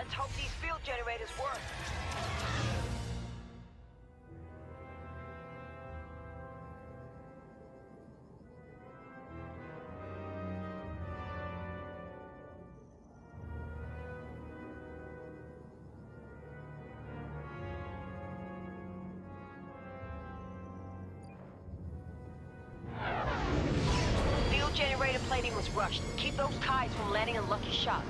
Let's hope these field generators work. Field generator plating was rushed. Keep those kites from landing a lucky shot.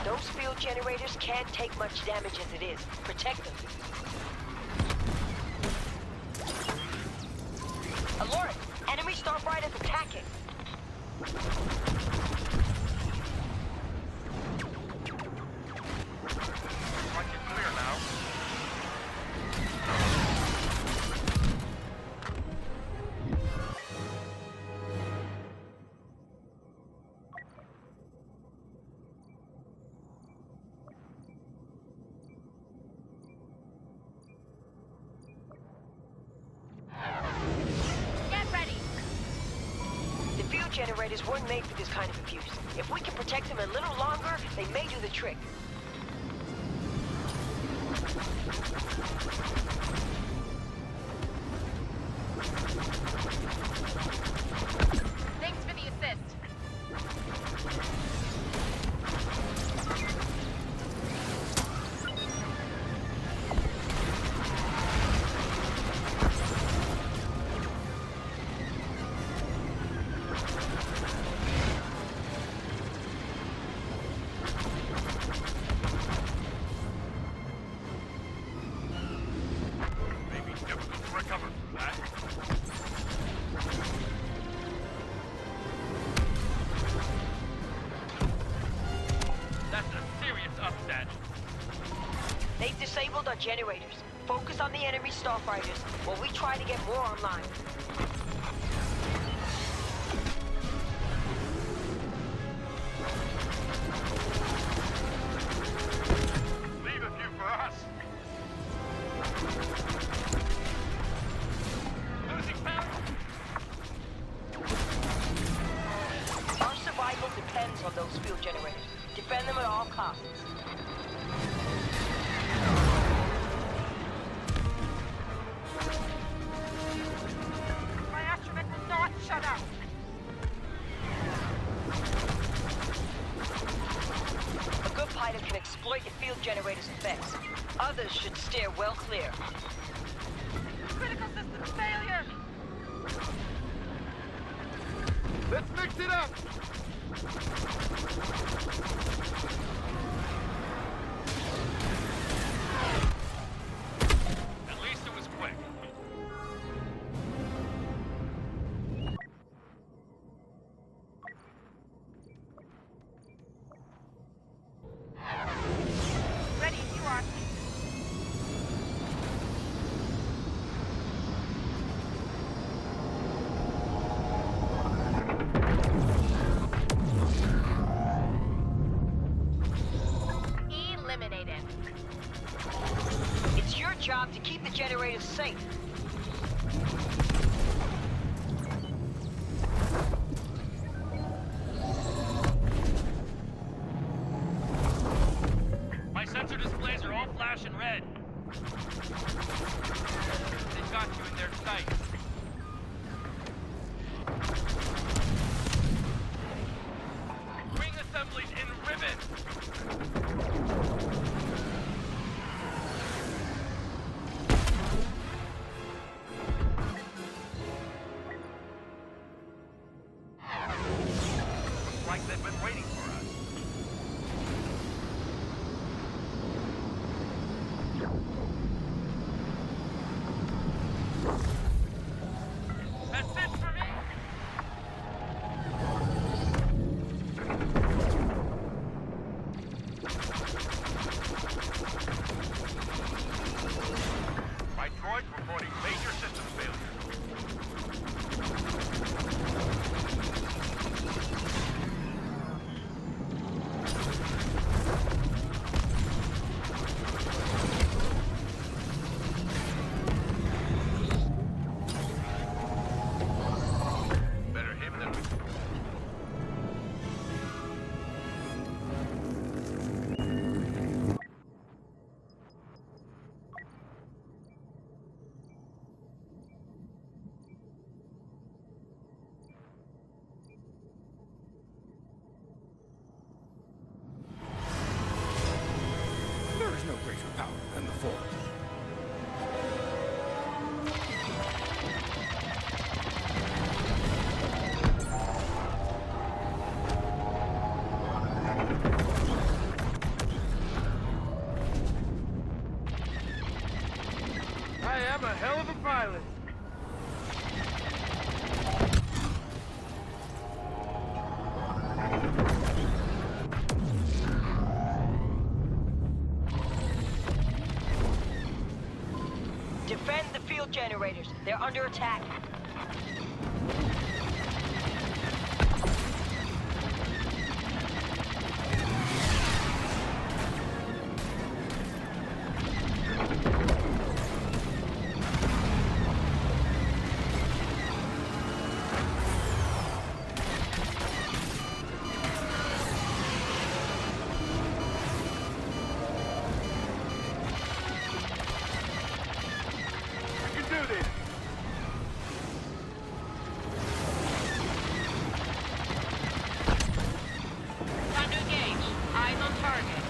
Those field generators can't take much damage as it is. Protect them. Alert! Enemy starfighters attacking! Watch it clear now. Generators weren't made for this kind of abuse. If we can protect them a little longer, they may do the trick. Thanks for the assist. They've disabled our generators. Focus on the enemy starfighters while we try to get more online. Leave a few for us. Losing power. Our survival depends on those field generators. Defend them at all costs. Shut up! A good pilot can exploit the field generator's effects. Others should steer well clear. Critical system failure! Let's mix it up! At least it was quick. Ready, you are. Eliminated. It's your job to keep the generators safe. My sensor displays are all flashing red. They've got you in their sights. Wing assemblies in ribbon. like they've been waiting for us. That's it for me. My droid reporting major system failure. Better him than we. There is no greater power than the Force. I am a hell of a pilot. Defend the field generators. They're under attack. You can do this. Time to engage. Eyes on target.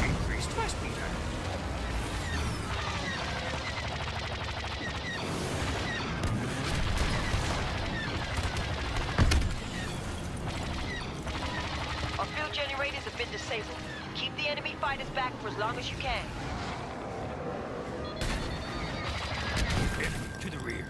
Increased thrust meter. Our field generators have been disabled. Keep the enemy fighters back for as long as you can. Enemy to the rear.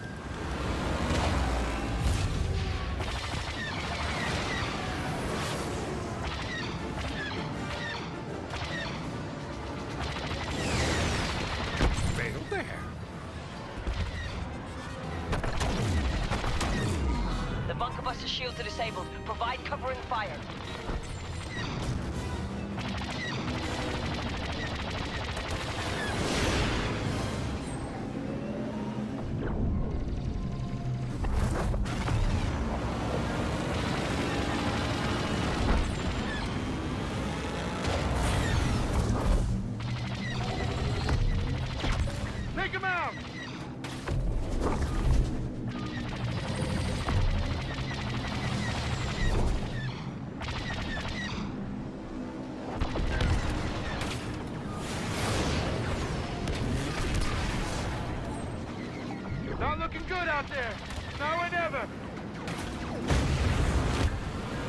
Failed there. The bunker buster shields are disabled. Provide covering fire. Take him out! Not looking good out there. Now or never.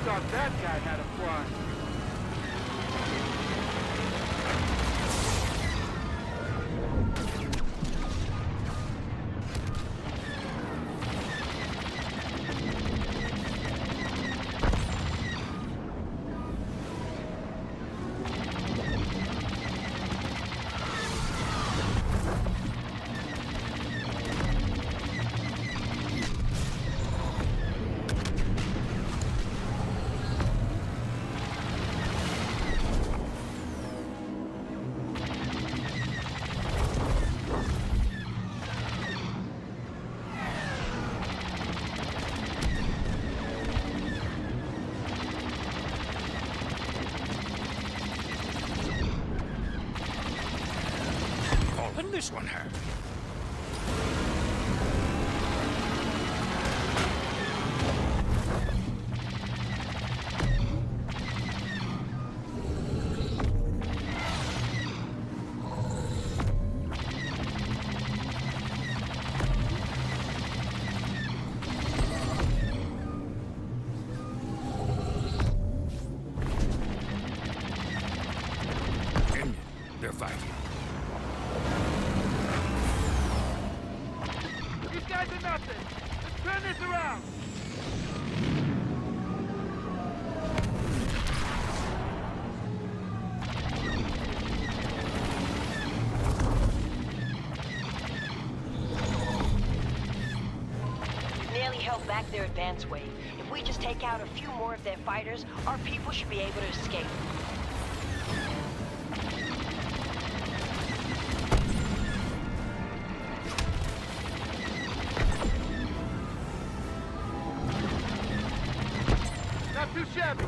Thought that guy had a fly. this one has. Ended their fighting. These guys are nothing. Let's turn this around. We've nearly held back their advance wave. If we just take out a few more of their fighters, our people should be able to escape. Not too shabby.